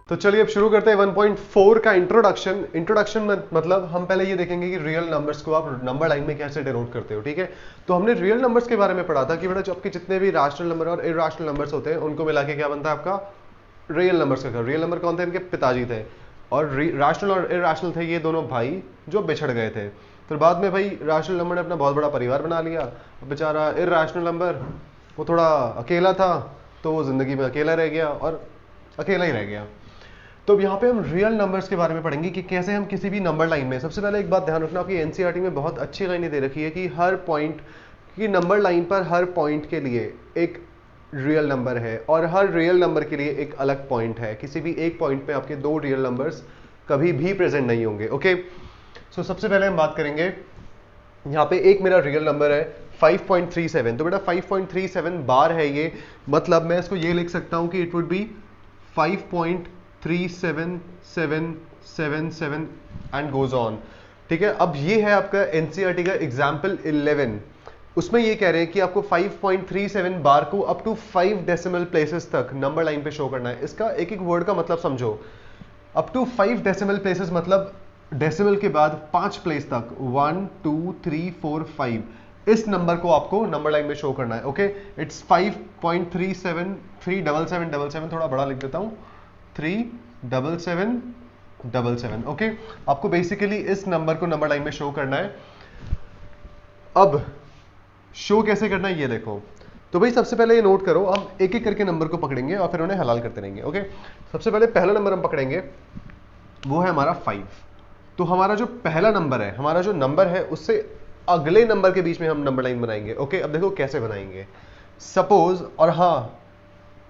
तो चलिए अब शुरू करते हैं 1.4 का इंट्रोडक्शन। इंट्रोडक्शन मतलब हम पहले ये देखेंगे कि रियल नंबर्स को आप नंबर लाइन में कैसे डिनोट करते हो, ठीक है। तो हमने रियल नंबर्स के बारे में पढ़ा था कि बेटा जो आपके जितने भी रैशनल नंबर और इरैशनल नंबर्स होते हैं उनको मिला के क्या बनता है आपका रियल नंबर्स का। रियल नंबर कौन थे? इनके पिताजी थे, और रैशनल और इरैशनल थे ये दोनों भाई जो बिछड़ गए थे। फिर बाद में भाई रैशनल नंबर ने अपना बहुत बड़ा परिवार बना लिया, बेचारा इरैशनल नंबर वो थोड़ा अकेला था तो वो जिंदगी में अकेला रह गया और अकेला ही रह गया। तो अब यहाँ पे हम रियल नंबर्स के बारे में पढ़ेंगे कि कैसे हम किसी भी नंबर लाइन में, सबसे पहले एक बात ध्यान रखना, आपकी एनसीईआरटी में बहुत अच्छी लाइनें दे रखी है कि हर पॉइंट की नंबर लाइन पर हर पॉइंट के लिए एक रियल नंबर है और हर रियल नंबर के लिए एक अलग पॉइंट है। किसी भी एक पॉइंट पे आपके दो रियल नंबर्स कभी भी प्रेजेंट नहीं होंगे। ओके, सो सबसे पहले हम बात करेंगे, यहाँ पे एक मेरा रियल नंबर है 5.37। तो बेटा 5.37 बार है ये, मतलब मैं इसको ये लिख सकता हूँ कि it would be 5.37777 and goes on, ठीक है। अब ये है आपका एनसीईआरटी का एग्जाम्पल 11। उसमें ये कह रहे हैं कि आपको 5.37 बार को अप टू 5 डेसिमल प्लेसेस तक नंबर लाइन पे शो करना है। इसका एक एक वर्ड का मतलब समझो। अप टू 5 डेसिमल प्लेसेस मतलब डेसिमल के बाद 5 प्लेस तक 1 2 3 4 5 इस नंबर को आपको नंबर लाइन में शो करना है। ओके, इट्स 5.37777, थोड़ा बड़ा लिख देता हूं 37777। ओके, आपको बेसिकली इस नंबर को नंबर लाइन में शो करना है। अब शो कैसे करना है ये देखो। तो भाई सबसे पहले ये नोट करो, हम एक एक करके नंबर को पकड़ेंगे और फिर उन्हें हलाल करते रहेंगे। ओके, सबसे पहले पहला नंबर हम पकड़ेंगे, वो है हमारा 5। तो हमारा जो पहला नंबर है, हमारा जो नंबर है उससे अगले नंबर के बीच में हम नंबर लाइन बनाएंगे। ओके, अब देखो कैसे बनाएंगे। सपोज, और हाँ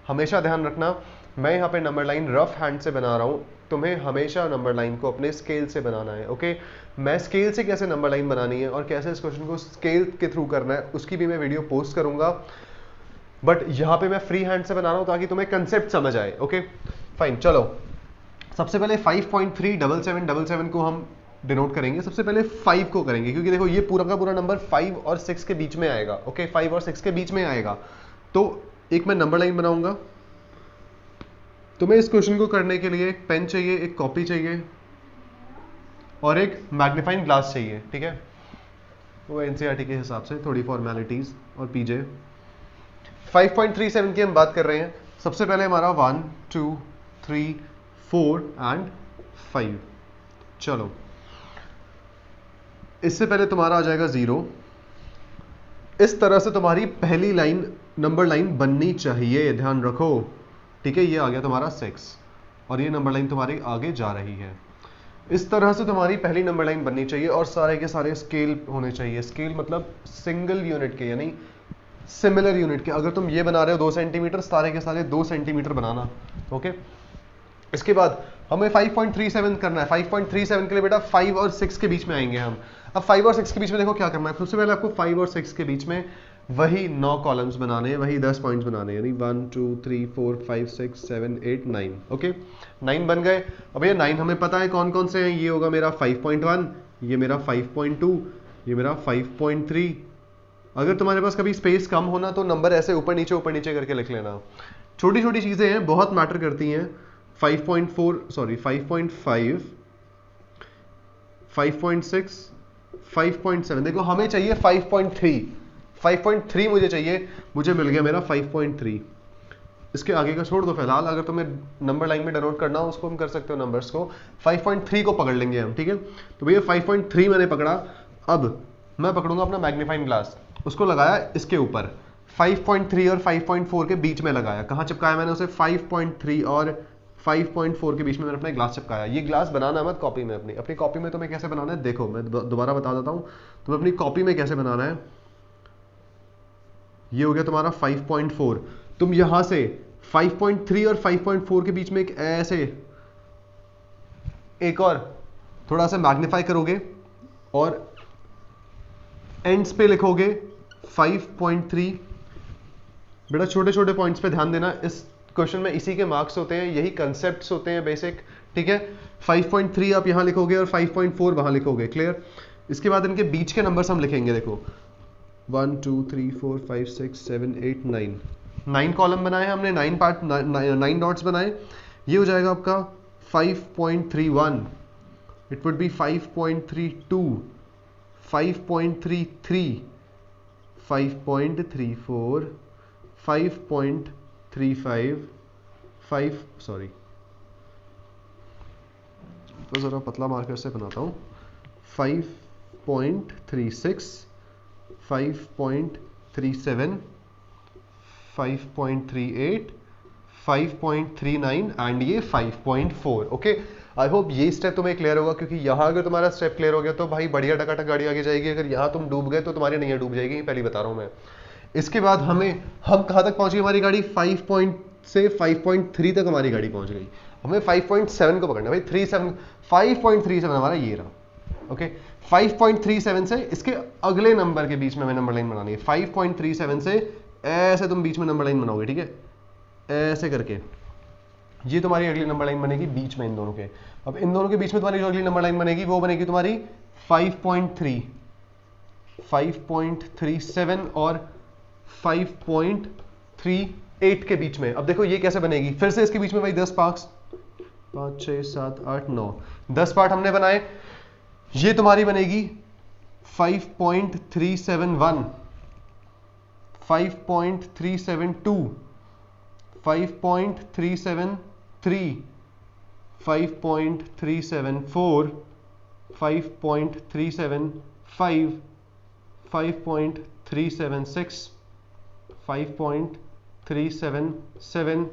हमेशा ध्यान रखना, मैं यहाँ पे नंबर लाइन रफ हैंड से बना रहा हूँ, तुम्हें हमेशा नंबर लाइन को अपने स्केल से बनाना है। ओके, मैं स्केल से कैसे नंबर लाइन बनानी है और कैसे इस क्वेश्चन को स्केल के थ्रू करना है उसकी भी मैं वीडियो पोस्ट करूंगा, बट यहाँ पे मैं फ्री हैंड से बना रहा हूँ ताकि तुम्हें कंसेप्ट समझ आए। ओके फाइन, चलो सबसे पहले 5.37777 को हम डिनोट करेंगे। सबसे पहले 5 को करेंगे क्योंकि देखो ये पूरा का पूरा नंबर 5 और 6 के बीच में आएगा। ओके, 5 और 6 के बीच में आएगा। तो एक मैं नंबर लाइन बनाऊंगा। तुम्हें इस क्वेश्चन को करने के लिए एक पेन चाहिए, एक कॉपी चाहिए और एक मैग्नीफाइंग ग्लास चाहिए, ठीक है। वो एनसीईआरटी के हिसाब से थोड़ी फॉर्मेलिटीज और पीजे। 5.37 की हम बात कर रहे हैं। सबसे पहले हमारा 1 2 3 4 एंड 5। चलो इससे पहले तुम्हारा आ जाएगा 0। इस तरह से तुम्हारी पहली लाइन नंबर लाइन बननी चाहिए, ध्यान रखो, ठीक है। ये आ गया तुम्हारा 6 और ये नंबर लाइन तुम्हारी आगे जा रही है। इस तरह से तुम्हारी पहली नंबर लाइन बननी चाहिए और सारे के सारे स्केल होने चाहिए। स्केल मतलब सिंगल यूनिट के, यानी सिमिलर यूनिट के। अगर तुम ये बना रहे हो 2 सेंटीमीटर, सारे के सारे 2 सेंटीमीटर बनाना। ओके, इसके बाद हमें 5.37 करना है। 5.37 के लिए बेटा 5 और 6 के बीच में आएंगे हम। अब 5 और 6 के बीच में देखो क्या करना है। सबसे पहले आपको 5 और 6 के बीच में वही 9 कॉलम्स बनाने हैं, वही 10 पॉइंट्स बनाने हैं, यानी 1 2 3 4 5 6 7 8 9। ओके, 9 बन गए। अब ये 9 हमें पता है कौन कौन से हैं। ये होगा मेरा 5.1, ये मेरा 5.2, ये मेरा 5.3। अगर तुम्हारे पास कभी स्पेस कम होना तो नंबर ऐसे ऊपर नीचे करके लिख लेना। छोटी छोटी चीजें हैं, बहुत मैटर करती हैं। 5.4 सॉरी 5.5 5.6 5.7। देखो हमें चाहिए 5.3 मुझे चाहिए, मुझे मिल गया मेरा 5.3। इसके आगे का छोड़ दो फिलहाल, अगर तुम्हें नंबर लाइन में डिनोट करना हो उसको हम कर सकते हो नंबर्स को। 5.3 को पकड़ लेंगे हम, ठीक है। तो भैया 5.3 मैंने पकड़ा। अब मैं पकड़ूंगा अपना मैग्नीफाइंग ग्लास, उसको लगाया इसके ऊपर, 5.3 और 5.4 के बीच में लगाया। कहाँ चिपकाया मैंने उसे? 5.3 और 5.4 के बीच में मैंने अपना ग्लास चिपकाया। ये ग्लास बनाना मत कॉपी में, अपनी कॉपी में तुम्हें कैसे बनाना है देखो, मैं दोबारा बता देता हूँ तुम्हें अपनी कॉपी में कैसे बनाना है। ये हो गया तुम्हारा 5.4। तुम यहां से 5.3 और 5.4 के बीच में एक ऐसे एक और थोड़ा सा मैग्नीफाई करोगे और एंड्स पे लिखोगे 5.3। बेटा छोटे छोटे पॉइंट्स पे ध्यान देना, इस क्वेश्चन में इसी के मार्क्स होते हैं, यही कंसेप्ट्स होते हैं बेसिक, ठीक है। 5.3 आप यहां लिखोगे और 5.4 वहां लिखोगे, क्लियर। इसके बाद इनके बीच के नंबर्स हम लिखेंगे। देखो 1 2 3 4 5 6 7 8 9 कॉलम बनाए हमने, 9 डॉट्स बनाए। ये हो जाएगा आपका 5.31, इट वुड बी 5.32, 5.33, 5.34, 5.35, 5 सॉरी तो ज़रा पतला मार्कर से बनाता हूँ, 5.36, 5.37, 5.38, 5.39 एंड ये 5.4। ओके, आई होप ये स्टेप तुम्हें क्लियर होगा, क्योंकि यहाँ अगर तुम्हारा स्टेप क्लियर हो गया तो भाई बढ़िया टकाटक गाड़ी आगे जाएगी। अगर यहाँ तुम डूब गए तो तुम्हारी नैया डूब जाएगी, पहले बता रहा हूँ मैं। इसके बाद हम कहाँ तक पहुँच गई, हमारी गाड़ी 5.3 तक हमारी गाड़ी पहुँच गई। हमें 5.7 को पकड़ना है भाई, 5.37 हमारा ये रहा। ओके, 5.37 से इसके अगले नंबर के बीच में हमें नंबर लाइन बनानी है। 5.37 से ऐसे तुम बीच में नंबर लाइन बनाओगे, ठीक है, ऐसे करके ये तुम्हारी अगली नंबर लाइन बनेगी बीच में इन दोनों के। अब इन दोनों के बीच में तुम्हारी जो अगली नंबर लाइन बनेगी वो बनेगी तुम्हारी 5.3, 5.37 और 5.38 के बीच में। अब देखो ये कैसे बनेगी, फिर से इसके बीच में भाई 10 पार्ट्स, 5 6 7 8 9 10 पार्ट हमने बनाए। ये तुम्हारी बनेगी 5.371, 5.372, 5.373, 5.374, 5.375, 5.376, 5.377,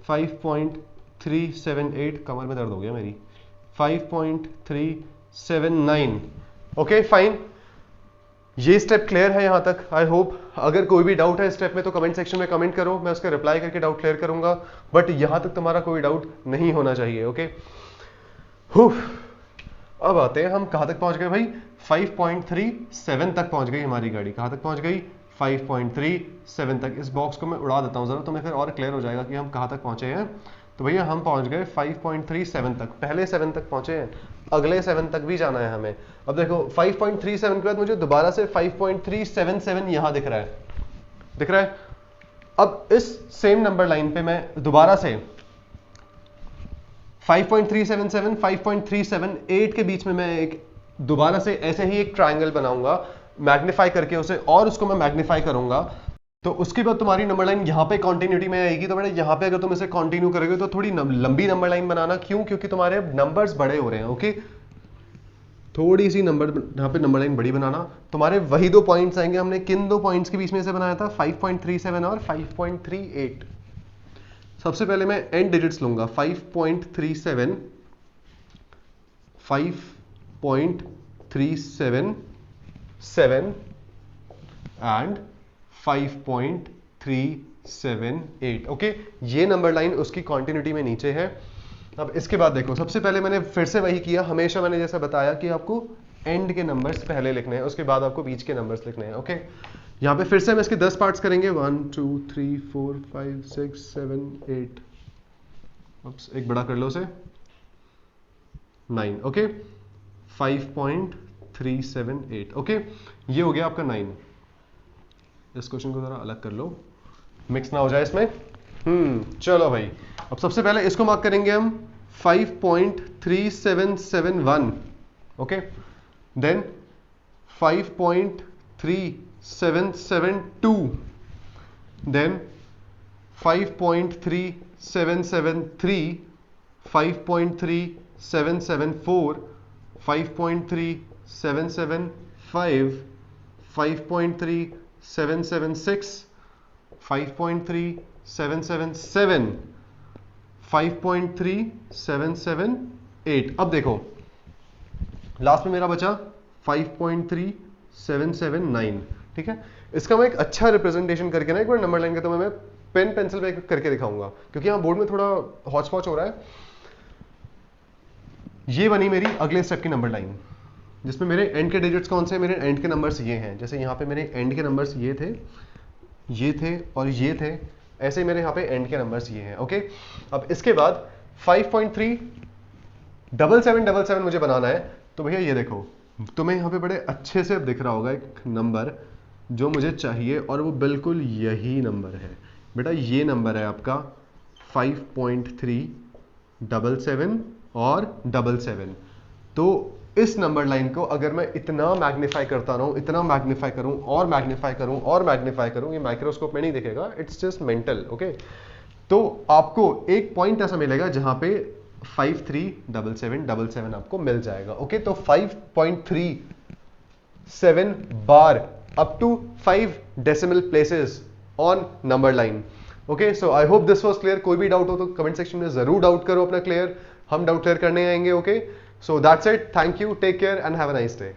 5.378, कमर में दर्द हो गया मेरी, 5.379। ओके फाइन, ये स्टेप क्लियर है यहाँ तक आई होप। अगर कोई भी डाउट है स्टेप में तो कमेंट सेक्शन में कमेंट करो, मैं उसका रिप्लाई करके डाउट क्लियर करूंगा, बट यहाँ तक तुम्हारा कोई डाउट नहीं होना चाहिए। ओके, अब आते हैं हम कहाँ तक पहुँच गए भाई, 5.37 तक पहुँच गई हमारी गाड़ी। कहाँ तक पहुँच गई, 5.37 तक। इस बॉक्स को मैं उड़ा देता हूँ जरा, तो मैं फिर और क्लियर हो जाएगा कि हम कहाँ तक पहुँचे हैं। तो भैया हम पहुँच गए 5.37 तक, पहले 7 तक पहुँचे हैं, अगले 7 तक भी जाना है हमें। अब देखो 5.37 के बाद मुझे दोबारा से 5.377 यहाँ दिख रहा है, दिख रहा है। अब इस सेम नंबर लाइन पे मैं दोबारा से 5.377, 5.378 के बीच में मैं एक दोबारा से ऐसे ही एक ट्रायंगल बनाऊंगा, मैग्नीफाई करके उसे, और उसको मैं मैग्नीफाई करूंगा। तो उसके बाद तुम्हारी नंबर लाइन यहाँ पे कंटिन्यूटी में आएगी। तो बेटा यहाँ पे अगर तुम इसे कंटिन्यू करोगे तो थोड़ी लंबी नंबर लाइन बनाना, क्यों, क्योंकि तुम्हारे नंबर्स बड़े हो रहे हैं। ओके, थोड़ी सी नंबर यहाँ पे नंबर लाइन बड़ी बनाना। तुम्हारे वही दो पॉइंट्स आएंगे, हमने किन दो पॉइंट्स के बीच में से बनाया था, 5.37 और 5.38। सबसे पहले मैं एंड डिजिट्स लूंगा, 5.37, 5.377 एंड 5.378। ओके, ये नंबर लाइन उसकी कंटिन्यूटी में नीचे है। अब इसके बाद देखो, सबसे पहले मैंने फिर से वही किया, हमेशा मैंने जैसा बताया कि आपको एंड के नंबर्स पहले लिखने हैं, उसके बाद आपको बीच के नंबर्स लिखने हैं। ओके, यहाँ पे फिर से हम इसके 10 पार्ट्स करेंगे, 1 2 3 4 5 6 7 8, एक बड़ा कर लो उसे, 9। ओके, 5.378। ओके, ये हो गया आपका 9। इस क्वेश्चन को जरा अलग कर लो, मिक्स ना हो जाए इसमें। चलो भाई, अब सबसे पहले इसको मार्क करेंगे हम 5.3771। Okay, then 5.3772, then 5.3773, 5.3774, 5.3775, 5.3776, 5.3777, 5.3778। अब देखो लास्ट में मेरा बचा 5.3779। ठीक है, इसका मैं एक अच्छा रिप्रेजेंटेशन करके ना एक बार नंबर लाइन का तो मैं पेन पेंसिल पे करके दिखाऊंगा, क्योंकि यहाँ बोर्ड में थोड़ा हॉच पॉच हो रहा है। ये बनी मेरी अगले स्टेप की नंबर लाइन, जिसमें मेरे एंड के डिजिट्स कौन से, मेरे एंड के नंबर्स ये हैं। जैसे यहाँ पे मेरे एंड के नंबर्स ये थे और ये थे, ऐसे ही मेरे यहाँ पे एंड के नंबर्स ये हैं। ओके, अब इसके बाद 5.37777 मुझे बनाना है। तो भैया ये देखो, तुम्हें यहाँ पे बड़े अच्छे से दिख रहा होगा एक नंबर जो मुझे चाहिए, और वो बिल्कुल यही नंबर है बेटा। ये नंबर है आपका 5.3 777 और 777। तो इस नंबर लाइन को अगर मैं इतना मैग्नीफाई करता रहूं, इतना मैग्नीफाई करूं और मैग्नीफाई करूं और मैग्नीफाई करूं, ये माइक्रोस्कोप में नहीं दिखेगा, इट्स जस्ट मेंटल, ओके। तो आपको एक पॉइंट ऐसा मिलेगा जहां पे 537777 आपको मिल जाएगा, ओके। तो 5.37 बार up to 5 decimal places on number line, okay. So I hope this was clear. कोई भी डाउट हो तो कमेंट सेक्शन में जरूर डाउट करो अपना क्लियर, हम डाउट क्लियर करने आएंगे, okay. So that's it, thank you, take care and have a nice day.